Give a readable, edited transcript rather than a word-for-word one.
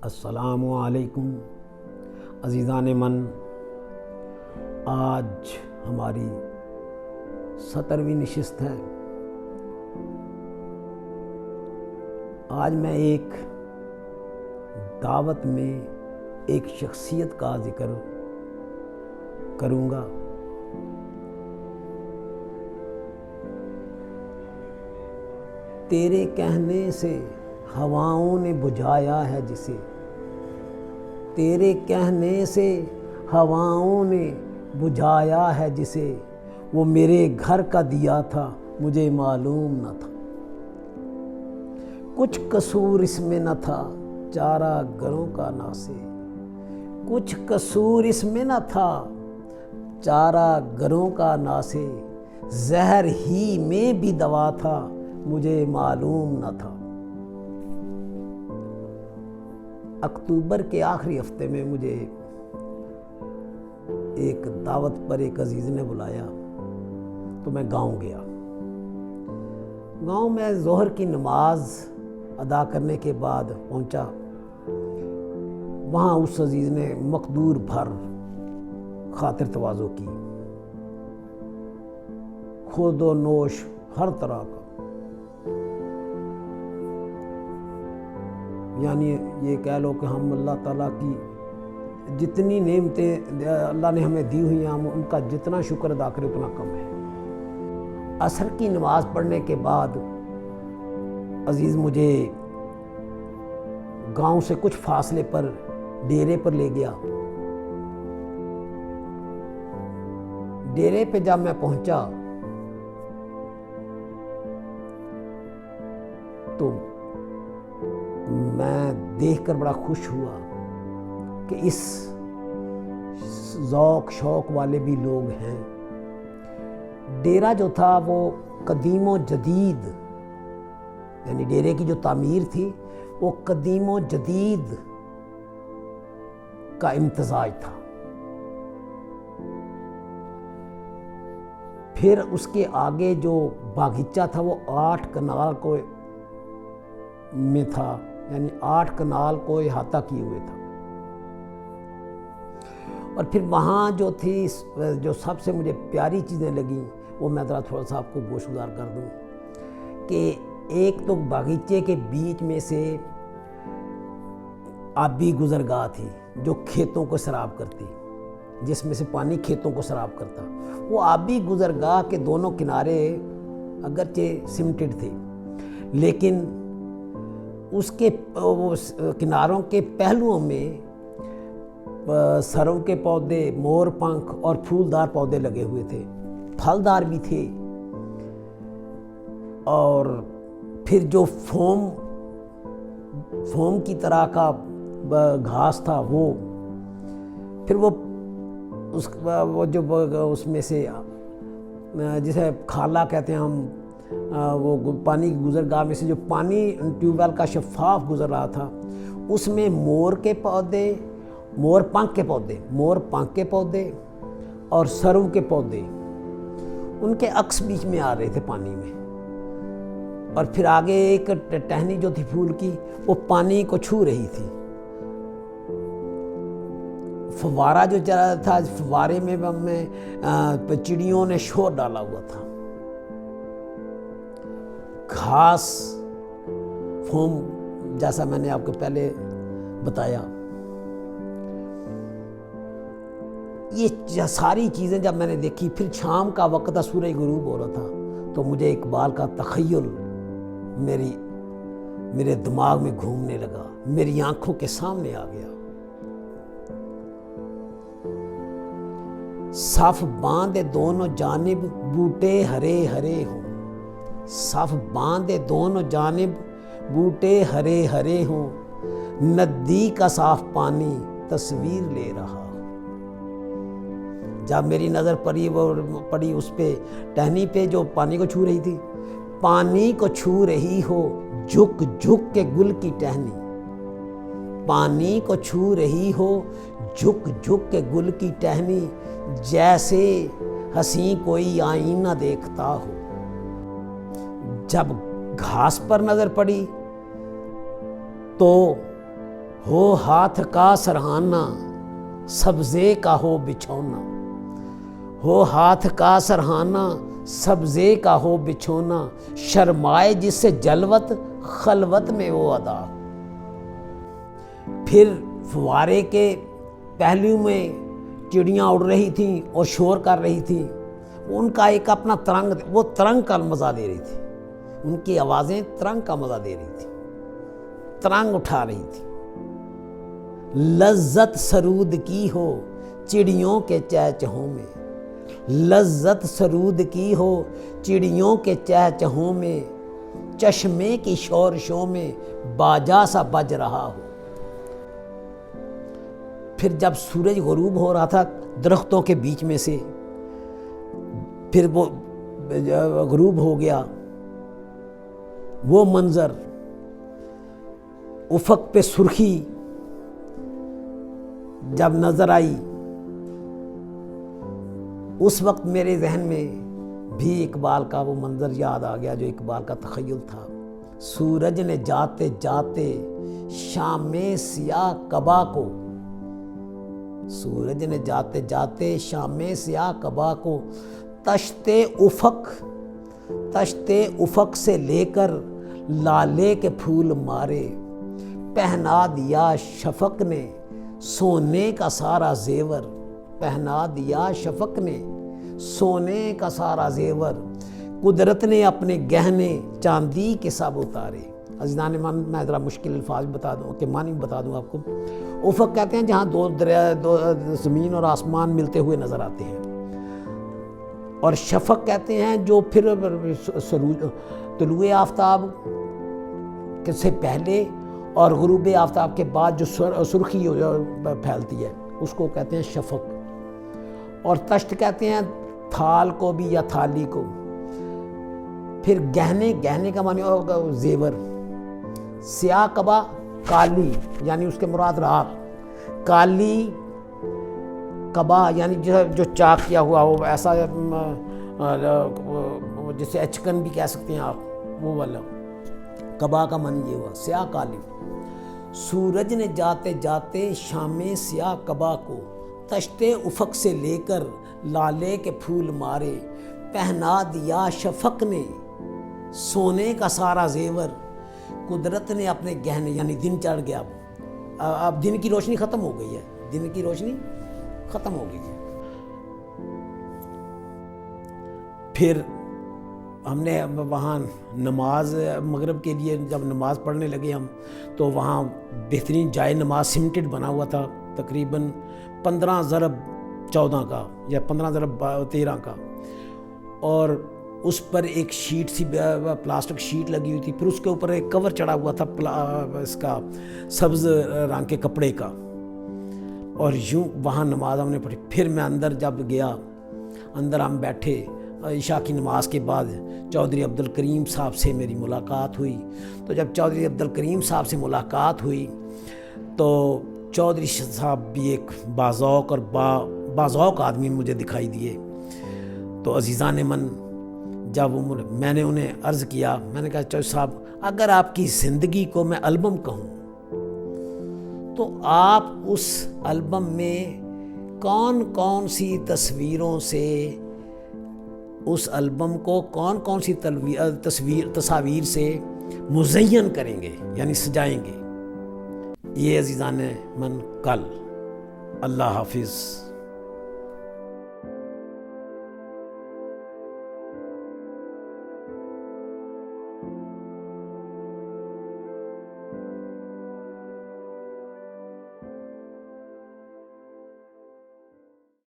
السلام علیکم عزیزان من، آج ہماری 17ویں نشست ہے۔ آج میں ایک دعوت میں ایک شخصیت کا ذکر کروں گا۔ تیرے کہنے سے ہواؤں نے بجھایا ہے جسے، تیرے کہنے سے ہواؤں نے بجھایا ہے جسے، وہ میرے گھر کا دیا تھا مجھے معلوم نہ تھا۔ کچھ قصور اس میں نہ تھا چارہ گروں کا ناسے، کچھ قصور اس میں نہ تھا چارہ گروں کا ناسے، زہر ہی میں بھی دوا تھا مجھے معلوم نہ تھا۔ اکتوبر کے آخری ہفتے میں مجھے ایک دعوت پر ایک عزیز نے بلایا تو میں گاؤں گیا۔ گاؤں میں ظہر کی نماز ادا کرنے کے بعد پہنچا۔ وہاں اس عزیز نے مقدور بھر خاطر تواضع کی، خورد و نوش ہر طرح کا، یعنی یہ کہہ لو کہ ہم اللہ تعالیٰ کی جتنی نعمتیں اللہ نے ہمیں دی ہوئی ہیں ہم ان کا جتنا شکر ادا کریں اتنا کم ہے۔ عصر کی نماز پڑھنے کے بعد عزیز مجھے گاؤں سے کچھ فاصلے پر ڈیرے پر لے گیا۔ ڈیرے پہ جب میں پہنچا تو میں دیکھ کر بڑا خوش ہوا کہ اس ذوق شوق والے بھی لوگ ہیں۔ ڈیرہ جو تھا وہ قدیم و جدید، یعنی ڈیرے کی جو تعمیر تھی وہ قدیم و جدید کا امتزاج تھا۔ پھر اس کے آگے جو باغیچہ تھا وہ 8 کنال کو میں تھا، یعنی 8 کنال کو احاطہ کیے ہوئے تھا۔ اور پھر وہاں جو تھی جو سب سے مجھے پیاری چیزیں لگیں وہ میں ذرا تھوڑا سا آپ کو گوشگزار کر دوں کہ ایک تو باغیچے کے بیچ میں سے آبی گزرگاہ تھی جو کھیتوں کو سیراب کرتی، جس میں سے پانی کھیتوں کو سیراب کرتا۔ وہ آبی گزرگاہ کے دونوں کنارے اگرچہ سیمنٹڈ تھے لیکن اس کے کناروں کے پہلوؤں میں سروں کے پودے، مور پنکھ اور پھولدار پودے لگے ہوئے تھے، پھلدار بھی تھے۔ اور پھر جو فوم کی طرح کا گھاس تھا وہ پھر وہ جو اس میں سے جسے کھالا کہتے ہیں ہم، وہ پانی کی گزرگاہ میں سے جو پانی ٹیوب ویل کا شفاف گزر رہا تھا اس میں مور پنکھ کے پودے اور سرو کے پودے ان کے عکس بیچ میں آ رہے تھے پانی میں۔ اور پھر آگے ایک ٹہنی جو تھی پھول کی وہ پانی کو چھو رہی تھی۔ فوارہ جو چل رہا تھا، فوارے میں چڑیوں نے شور ڈالا ہوا تھا۔ گھاس فوم جیسا میں نے آپ کو پہلے بتایا، یہ ساری چیزیں جب میں نے دیکھی، پھر شام کا وقت تھا، سورج غروب ہو رہا تھا، تو مجھے اقبال کا تخیل میرے دماغ میں گھومنے لگا، میری آنکھوں کے سامنے آ گیا۔ صف باندھے دونوں جانب بوٹے ہرے ہرے ہوں، صف باندھے دونوں جانب بوٹے ہرے ہرے ہوں، ندی کا صاف پانی تصویر لے رہا ہو۔ جب میری نظر پڑی اس پہ ٹہنی پہ جو پانی کو چھو رہی تھی، پانی کو چھو رہی ہو جھک جھک کے گل کی ٹہنی، پانی کو چھو رہی ہو جھک جھک کے گل کی ٹہنی، جیسے حسین کوئی آئینہ دیکھتا ہو۔ جب گھاس پر نظر پڑی تو ہو ہاتھ کا سرہانہ سبزے کا ہو بچھونا، ہو ہاتھ کا سرہانہ سبزے کا ہو بچھونا، شرمائے جس سے جلوت خلوت میں وہ ادا ہو۔ پھر فوارے کے پہلو میں چڑیاں اڑ رہی تھیں اور شور کر رہی تھیں، ان کا ایک اپنا ترنگ، وہ ترنگ کا مزہ دے رہی تھی، ان کی آوازیں ترنگ کا مزہ دے رہی تھی، ترنگ اٹھا رہی تھی۔ لذت سرود کی ہو چڑیوں کے چہچہوں میں، لذت سرود کی ہو چڑیوں کے چہچہوں میں، چشمے کی شورشوں میں باجا سا بج رہا ہو۔ پھر جب سورج غروب ہو رہا تھا درختوں کے بیچ میں سے، پھر وہ غروب ہو گیا، وہ منظر، افق پہ سرخی جب نظر آئی، اس وقت میرے ذہن میں بھی اقبال کا وہ منظر یاد آ گیا جو اقبال کا تخیل تھا۔ سورج نے جاتے جاتے شام سیاہ قبا کو، سورج نے جاتے جاتے شام سیاہ قبا کو، تشتے افق سے لے کر لالے کے پھول مارے، پہنا دیا شفق نے سونے کا سارا زیور، پہنا دیا شفق نے سونے کا سارا زیور، قدرت نے اپنے گہنے چاندی کے سب اتارے۔ عزیزان من، میں ذرا مشکل الفاظ بتا دوں کہ معنی بتا دوں آپ کو۔ افق کہتے ہیں جہاں دو زمین اور آسمان ملتے ہوئے نظر آتے ہیں، اور شفق کہتے ہیں جو پھر طلوع آفتاب سے پہلے اور غروب آفتاب کے بعد جو سرخی پھیلتی ہے اس کو کہتے ہیں شفق۔ اور تشت کہتے ہیں تھال کو بھی یا تھالی کو۔ پھر گہنے کا معنی ہوگا زیور۔ سیاہ قبا کالی، یعنی اس کے مراد راکھ، کالی قبا یعنی جو چاک کیا ہوا ہو، ایسا جسے اچکن بھی کہہ سکتے ہیں آپ، وہ والا قبا کا معنی یہ ہوا سیاہ کالی۔ سورج نے جاتے جاتے شام سیاہ قبا کو، تشتے افق سے لے کر لالے کے پھول مارے، پہنا دیا شفق نے سونے کا سارا زیور، قدرت نے اپنے گہنے، یعنی دن چڑھ گیا، اب دن کی روشنی ختم ہو گئی ہے، دن کی روشنی ختم ہو گئی ہے۔ پھر ہم نے وہاں نماز مغرب کے لیے جب نماز پڑھنے لگے ہم، تو وہاں بہترین جائے نماز سیمنٹڈ بنا ہوا تھا، تقریباً 15 ضرب 14 کا یا 15 ضرب 13 کا، اور اس پر ایک شیٹ سی پلاسٹک شیٹ لگی ہوئی تھی، پھر اس کے اوپر ایک کور چڑھا ہوا تھا اس کا سبز رنگ کے کپڑے کا، اور یوں وہاں نماز ہم نے پڑھی۔ پھر میں اندر جب گیا، اندر ہم بیٹھے، عشاء کی نماز کے بعد چودھری عبدالکریم صاحب سے میری ملاقات ہوئی۔ تو جب چودھری عبدالکریم صاحب سے ملاقات ہوئی تو چودھری صاحب بھی ایک باذوق اور باذوق آدمی مجھے دکھائی دیے۔ تو عزیزان من، جب میں نے انہیں عرض کیا، میں نے کہا چودھری صاحب، اگر آپ کی زندگی کو میں البم کہوں تو آپ اس البم میں کون کون سی تصویروں سے اس البم کو کون کون سی تصاویر سے مزین کریں گے، یعنی سجائیں گے۔ یہ عزیزان من کل۔ اللہ حافظ۔